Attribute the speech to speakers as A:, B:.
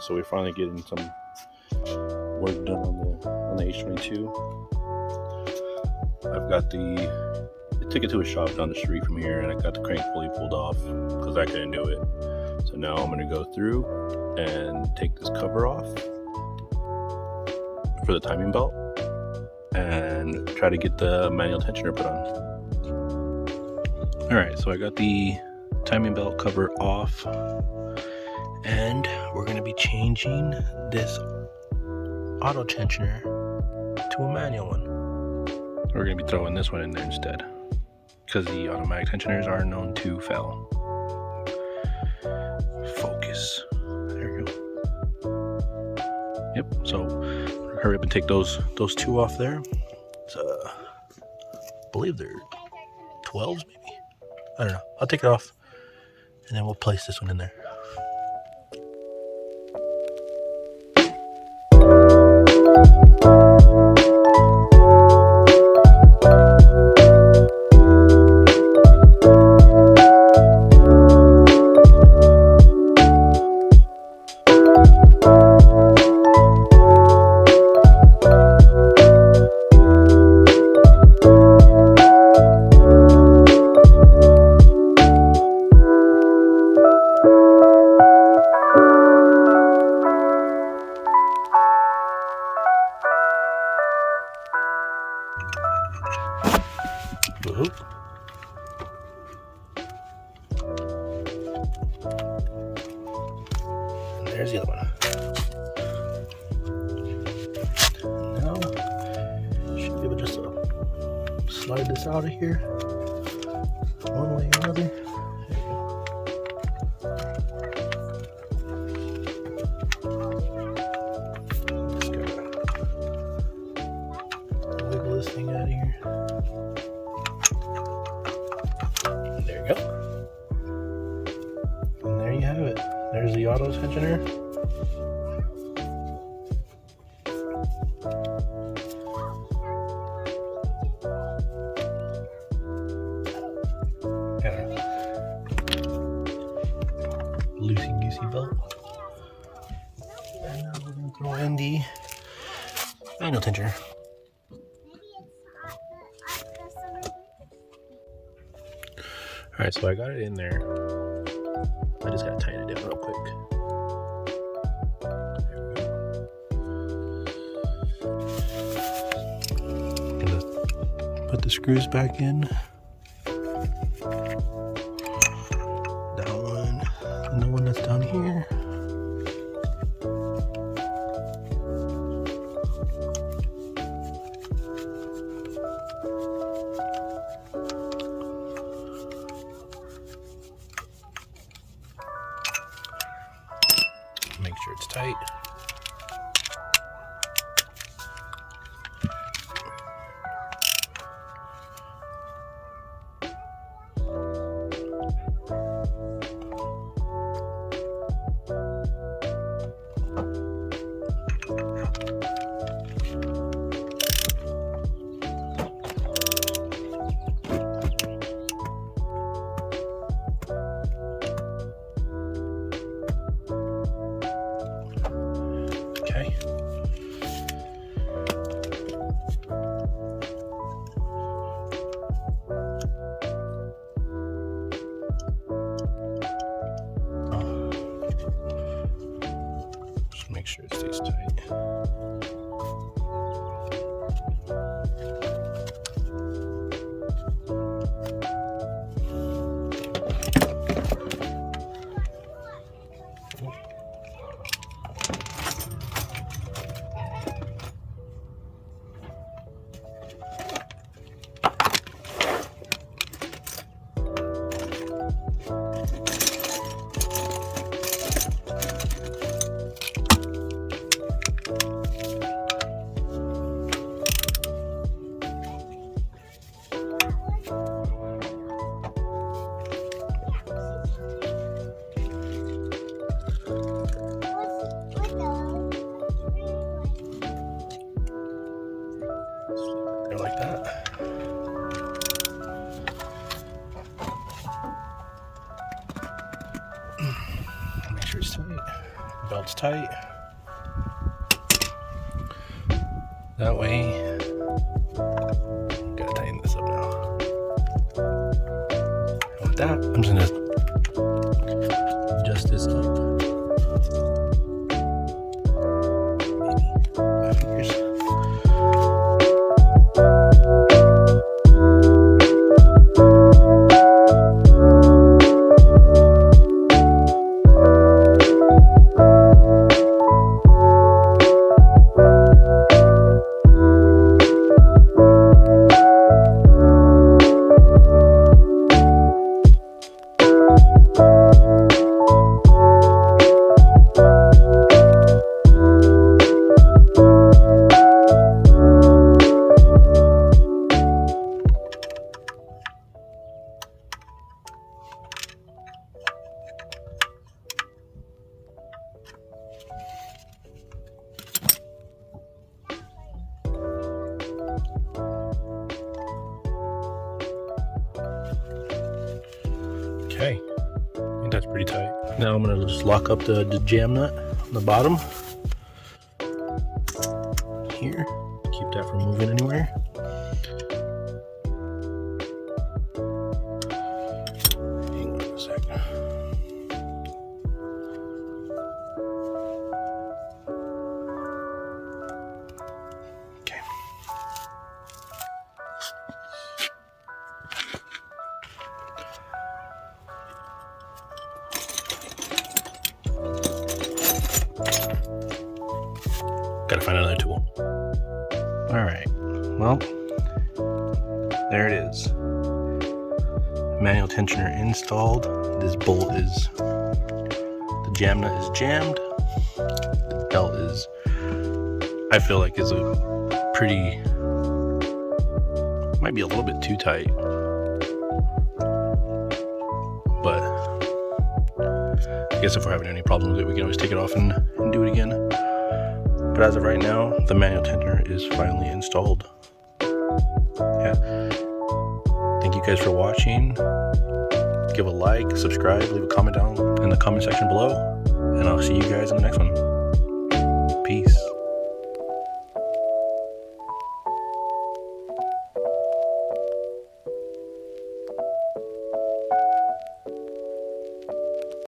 A: So we're finally getting some work done on the H22. I took it to a shop down the street from here, and I got the crank pulley pulled off because I couldn't do it. So now I'm going to go through and take this cover off for the timing belt and try to get the manual tensioner put on. Alright, so I got the timing belt cover off, and we're going to be changing this auto tensioner to a manual one. We're going to be throwing this one in there instead, because the automatic tensioners are known to fail. Focus. There you go. Yep, so hurry up and take those two off there. It's, I believe they're 12s maybe. I don't know. I'll take it off and then we'll place this one in there. Whoop. And there's the other one. Now, should be able to just slide this out of here one way or another. There you go. Just gotta wiggle this thing out of here. There you go. And there you have it. There's the auto tensioner. Loosey-goosey belt. And now we're going to throw in the manual tensioner. Alright, so I got it in there. I just gotta tighten it down real quick. There we go. Gonna put the screws back in. That one, and the one that's down here. Make sure it's tight. Okay. Just make sure it stays tight. Like that. Make sure it's tight. belt's tight. That way, gotta tighten this up now. And with that, I'm just gonna adjust this up. Maybe 5 fingers. Okay, I think that's pretty tight. Now I'm gonna just lock up the jam nut on the bottom here. Keep that from moving anywhere. Hang on a second. Okay. Gotta find another tool. All right, well, there it is. Manual tensioner installed. This bolt is, the jam nut is jammed. The belt is, I feel like is a pretty, might be a little bit too tight. But I guess if we're having any problems with it, we can always take it off and do it again. But as of right now, the manual tensioner is finally installed. Yeah. Thank you guys for watching. Give a like, subscribe, leave a comment down in the comment section below, and I'll see you guys in the next one.